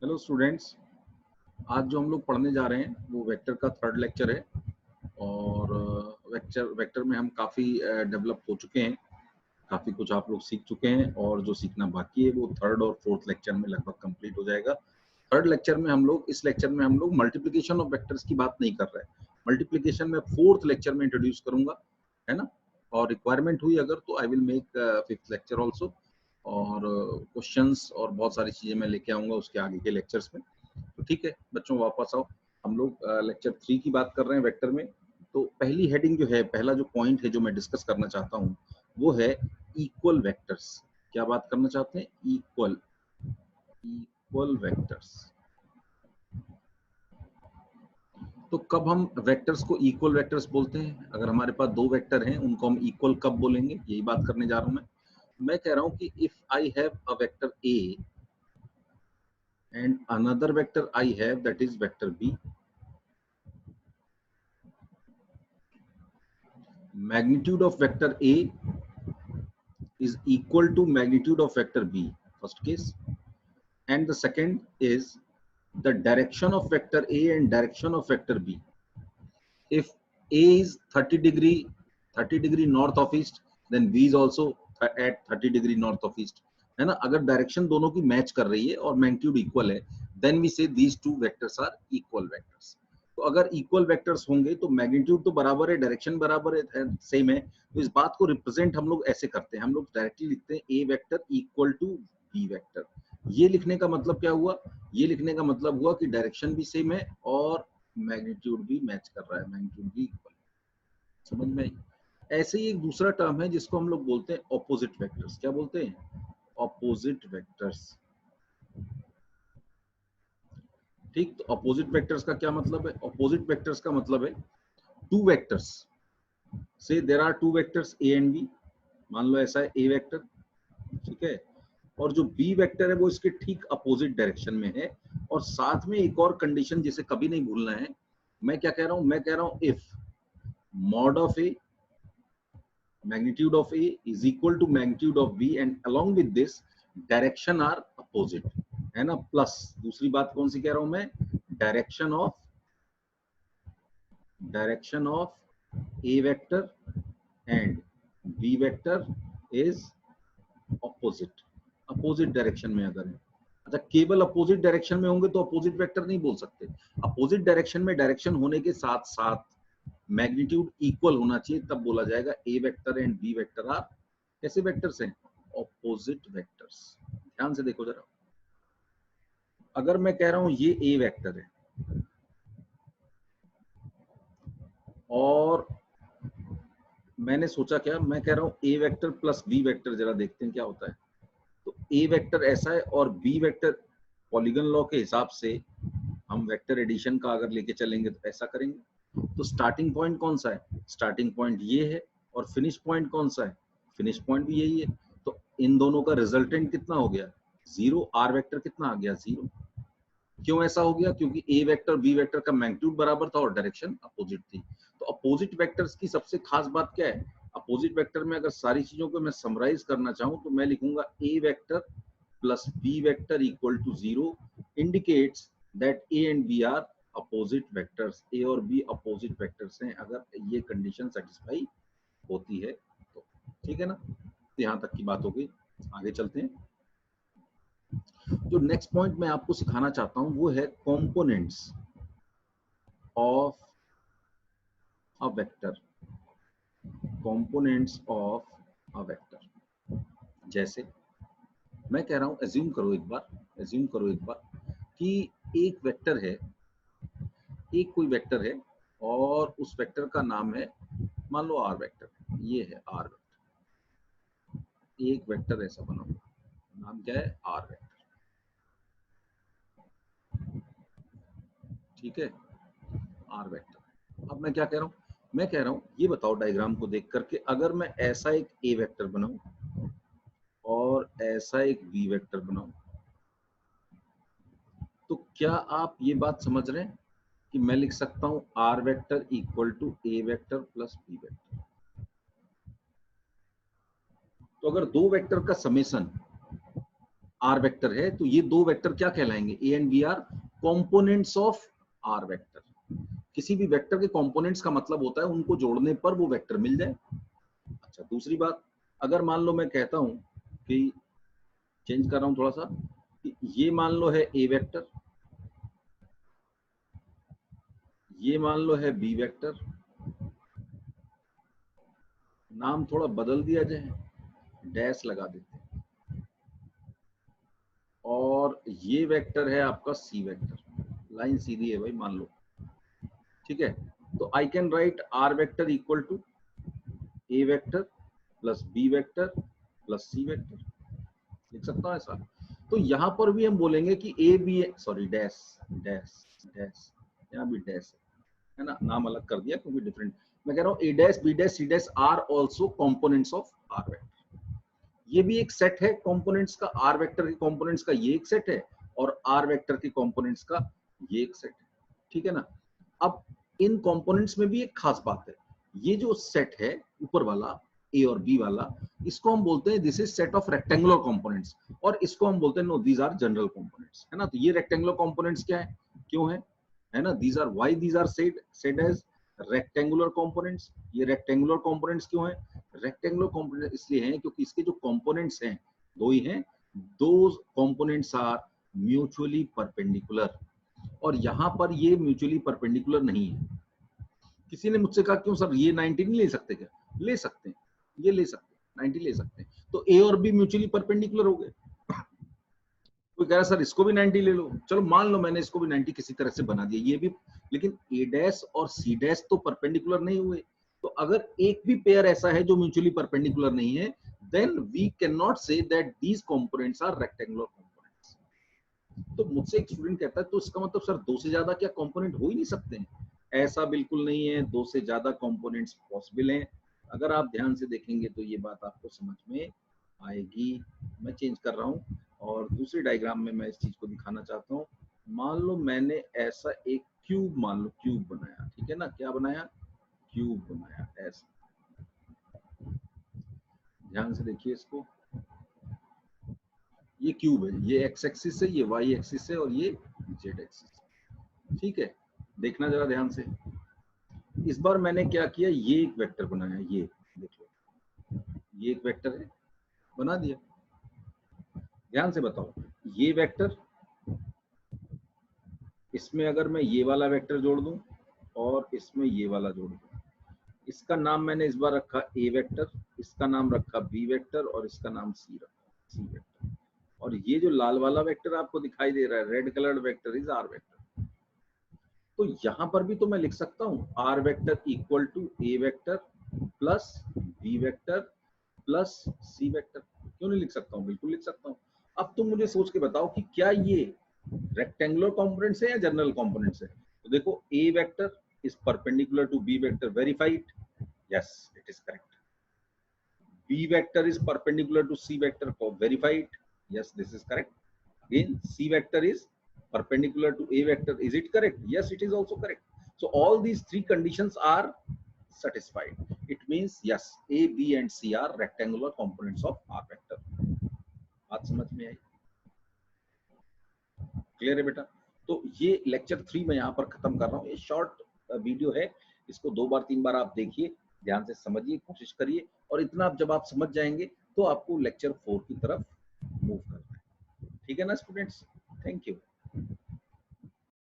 Hello students, आज जो हम लोग पढ़ने जा रहे हैं वो वेक्टर का थर्ड लेक्चर है। और वेक्टर में हम काफ़ी डेवलप हो चुके हैं, काफ़ी कुछ आप लोग सीख चुके हैं और जो सीखना बाकी है वो थर्ड और फोर्थ लेक्चर में लगभग कंप्लीट हो जाएगा। थर्ड लेक्चर में हम लोग इस लेक्चर में हम लोग मल्टीप्लिकेशन ऑफ वेक्टर्स की बात नहीं कर रहे हैं। मल्टीप्लिकेशन में फोर्थ लेक्चर में इंट्रोड्यूस करूंगा, है ना। और रिक्वायरमेंट हुई अगर तो I will make fifth lecture also, और क्वेश्चंस और बहुत सारी चीजें मैं लेके आऊंगा उसके आगे के लेक्चर्स में। तो ठीक है बच्चों, वापस आओ। हम लोग लेक्चर 3 की बात कर रहे हैं वेक्टर में। तो पहली हेडिंग जो है, पहला जो पॉइंट है जो मैं डिस्कस करना चाहता हूँ वो है इक्वल वेक्टर्स। क्या बात करना चाहते हैं? Equal vectors. तो कब हम वेक्टर्स को इक्वल वेक्टर्स बोलते हैं? अगर हमारे पास दो वेक्टर हैं उनको हम इक्वल कब बोलेंगे, यही बात करने जा रहा हूं मैं कह रहा हूं कि if I have a vector A and another vector I have, that is vector B, magnitude of vector A is equal to magnitude of vector B, first case, and the second is the direction of vector A and direction of vector B. If A is 30 degree north of east, then B is also at 30 degree north of east, है ना। अगर direction दोनों की match कर रही है और magnitude equal है, then we say these two vectors are equal vectors. तो अगर इक्वल वेक्टर्स होंगे तो मैग्नीट्यूड तो बराबर है, डायरेक्शन बराबर है, सेम है। तो इस बात को रिप्रेजेंट हम लोग ऐसे करते हैं, हम लोग डायरेक्टली लिखते हैं A vector equal to B vector. ये लिखने का मतलब क्या हुआ? ये लिखने का मतलब हुआ कि डायरेक्शन भी सेम है और मैग्नीट्यूड भी मैच कर रहा है, मैग्नीट्यूड भी इक्वल। समझ में आई? ऐसे ही एक दूसरा टर्म है जिसको हम लोग बोलते हैं ऑपोजिट वेक्टर्स। क्या बोलते हैं? Opposite vectors. ठीक, तो ऑपोजिट वेक्टर्स का क्या मतलब है? ऑपोजिट वेक्टर्स का मतलब है two vectors say there are two vectors A and B. मान लो ऐसा है ए वेक्टर, ठीक है, और जो बी वेक्टर है वो इसके ठीक अपोजिट डायरेक्शन में है। और साथ में एक और कंडीशन जिसे कभी नहीं भूलना है। मैं क्या कह रहा हूं? मैं कह रहा हूं if mod of A, magnitude of A is equal to magnitude of B and along with this direction are opposite, है ना। प्लस दूसरी बात कौन सी कह रहा हूं मैं? Direction of A vector and B vector is opposite direction में अगर है। अच्छा, केवल अपोजिट डायरेक्शन में होंगे तो अपोजिट वेक्टर नहीं बोल सकते। अपोजिट डायरेक्शन में डायरेक्शन होने के साथ साथ मैग्नीट्यूड इक्वल होना चाहिए, तब बोला जाएगा A vector and B vector are कैसे वेक्टर्स हैं? Opposite vectors. ध्यान से देखो जरा, अगर मैं कह रहा हूं ये ए वेक्टर है और मैंने सोचा क्या, मैं कह रहा हूं ए वेक्टर प्लस बी वेक्टर, जरा देखते हैं क्या होता है। तो ए वेक्टर ऐसा है और बी वेक्टर पॉलीगन लॉ के हिसाब से हम वेक्टर एडिशन का अगर लेके चलेंगे तो ऐसा करेंगे। तो स्टार्टिंग पॉइंट कौन सा है? स्टार्टिंग पॉइंट ये है और फिनिश पॉइंट कौन सा है? फिनिश पॉइंट भी यही है। तो इन दोनों का रिजल्टेंट कितना हो गया? जीरो। आर वेक्टर कितना आ गया? जीरो। क्यों ऐसा हो गया? क्योंकि ए वेक्टर बी वेक्टर का मैग्नीट्यूड बराबर था और डायरेक्शन अपोजिट थी। तो अपोजिट वेक्टर्स की सबसे खास बात क्या है? अपोजिट वेक्टर में अगर सारी चीजों को मैं समराइज करना चाहूं तो मैं लिखूंगा A vector plus B vector equal to zero indicates that A and B are opposite vectors. A और बी अपोजिट वेक्टर्स हैं अगर ये कंडीशन सेटिस्फाई होती है तो। ठीक है ना। तो यहाँ तक की बात हो गई, आगे चलते हैं। जो नेक्स्ट पॉइंट मैं आपको सिखाना चाहता हूं वो है components of a vector. Components of a vector. जैसे मैं कह रहा हूं, एज्यूम करो एक बार कि एक वेक्टर है, एक कोई वेक्टर है और उस वेक्टर का नाम है, मान लो आर वेक्टर। ये है आर वेक्टर। एक वेक्टर ऐसा बना हुआ, नाम क्या है? R vector. ठीक है, आर वेक्टर। अब मैं क्या कह रहा हूं? मैं कह रहा हूं ये बताओ डायग्राम को देख करके, अगर मैं ऐसा एक ए वेक्टर बनाऊं और ऐसा एक बी वेक्टर बनाऊं, तो क्या आप ये बात समझ रहे हैं कि मैं लिख सकता हूं R vector equal to A vector plus B vector. तो अगर दो वेक्टर का समेसन आर वेक्टर है, तो ये दो वेक्टर क्या कहलाएंगे, A and B are components of R vector. किसी भी वेक्टर के कंपोनेंट्स का मतलब होता है उनको जोड़ने पर वो वेक्टर मिल जाए। अच्छा, दूसरी बात, अगर मान लो मैं कहता हूं कि चेंज कर रहा हूं थोड़ा सा, कि ये मान लो है ए वेक्टर, ये मान लो है बी वेक्टर, नाम थोड़ा बदल दिया जाए, डैश लगा देते हैं, और ये वेक्टर है आपका सी वेक्टर, लाइन सीधी है भाई मान लो, ठीक है। तो I can write R vector equal to A vector plus B vector plus C vector, लिख सकता हूं ऐसा। तो यहां पर भी हम बोलेंगे कि A B, sorry dash dash dash, यहाँ भी डैश है ना, नाम अलग कर दिया क्योंकि डिफरेंट। मैं कह रहा हूँ A dash B dash C dash are also components of R vector. ये भी एक सेट है कंपोनेंट्स का, आर वेक्टर के कंपोनेंट्स का ये एक सेट है, और आर वेक्टर के कंपोनेंट्स का ये एक सेट है, ठीक है ना। अब इन कंपोनेंट्स में भी एक खास बात है, ये जो सेट है ऊपर वाला ए और बी वाला, इसको हम बोलते हैं this is set of rectangular components, और इसको हम बोलते हैं no these are general components, है ना। तो ये रेक्टेंगुलर कंपोनेंट्स क्या है, क्यों है ना, these are why these are said as rectangular components. ये रेक्टेंगुलर कंपोनेंट्स क्यों है, रेक्टेंगुलर कंपोनेंट इसलिए हैं क्योंकि इसके जो कंपोनेंट्स हैं दो ही हैं, दो कंपोनेंट्स आर म्यूचुअली परपेंडिकुलर, और यहां पर ये म्यूचुअली परपेंडिकुलर नहीं है। किसी ने मुझसे कहा क्यों सर ये 90 नहीं ले सकते, क्या ले सकते हैं, ये ले सकते हैं 90 ले सकते हैं, तो ए और बी म्यूचुअली परपेंडिकुलर हो गए। कोई कह रहा सर इसको भी 90 ले लो, चलो मान लो मैंने इसको भी 90 किसी तरह से बना दिया, ये भी, लेकिन ए डैश और सी डैश तो परपेंडिकुलर नहीं हुए। तो अगर एक भी पेयर ऐसा है जो म्यूचुअली परपेंडिकुलर नहीं है, then we can not say that these components are rectangular components. तो मुझसे एक स्टूडेंट कहता है तो इसका मतलब सर दो से ज्यादा क्या कंपोनेंट हो ही नहीं सकते हैं? ऐसा बिल्कुल नहीं है, दो से ज्यादा कंपोनेंट्स पॉसिबल हैं। अगर आप ध्यान से देखेंगे तो ये बात आपको समझ में आएगी। मैं चेंज कर रहा हूँ और दूसरी डायग्राम में मैं इस चीज को दिखाना चाहता हूँ। मान लो मैंने ऐसा एक क्यूब, मान लो क्यूब बनाया, ठीक है ना, क्या बनाया, क्यूब बनाया ऐसा। ध्यान से देखिए इसको, ये क्यूब है, ये एक्स एक्सिस है, ये वाई एक्सिस है, और ये जेड एक्सिस, ठीक है। देखना जरा ध्यान से, इस बार मैंने क्या किया, ये एक वेक्टर बनाया, ये देखो ये एक वेक्टर है, बना दिया। ध्यान से बताओ, ये वेक्टर, इसमें अगर मैं ये वाला वेक्टर जोड़ दूं और इसमें ये वाला जोड़ दूं, इसका नाम मैंने इस बार रखा ए वेक्टर, इसका नाम रखा बी वेक्टर, और इसका नाम सी रखा, सी वेक्टर। और ये जो लाल वाला वेक्टर आपको दिखाई दे रहा है, red coloured vector, is R vector. तो यहां पर भी तो मैं लिख सकता हूं R vector equal to A vector plus B vector plus C vector. क्यों नहीं लिख सकता हूं, बिल्कुल लिख सकता हूं। अब तुम मुझे सोच के बताओ कि क्या ये रेक्टेंगुलर कंपोनेंट्स है या जनरल कंपोनेंट्स है। तो देखो A vector is perpendicular to B vector, verified, yes it is correct. B vector is perpendicular to C vector, verified, yes this is correct. Again C vector is perpendicular to A vector, is it correct, yes it is also correct. So all these three conditions are satisfied. It means yes A, B and C are rectangular components of R vector. बात समझ में आई, clear है बेटा। तो ये lecture 3 मैं यहाँ पर खत्म कर रहा हूँ। ये शॉर्ट वीडियो है, इसको 2 बार 3 बार आप देखिए, ध्यान से समझिए, कोशिश करिए, और इतना जब आप समझ जाएंगे तो आपको लेक्चर 4 की तरफ मूव करना है। ठीक है ना स्टूडेंट्स, थैंक यू।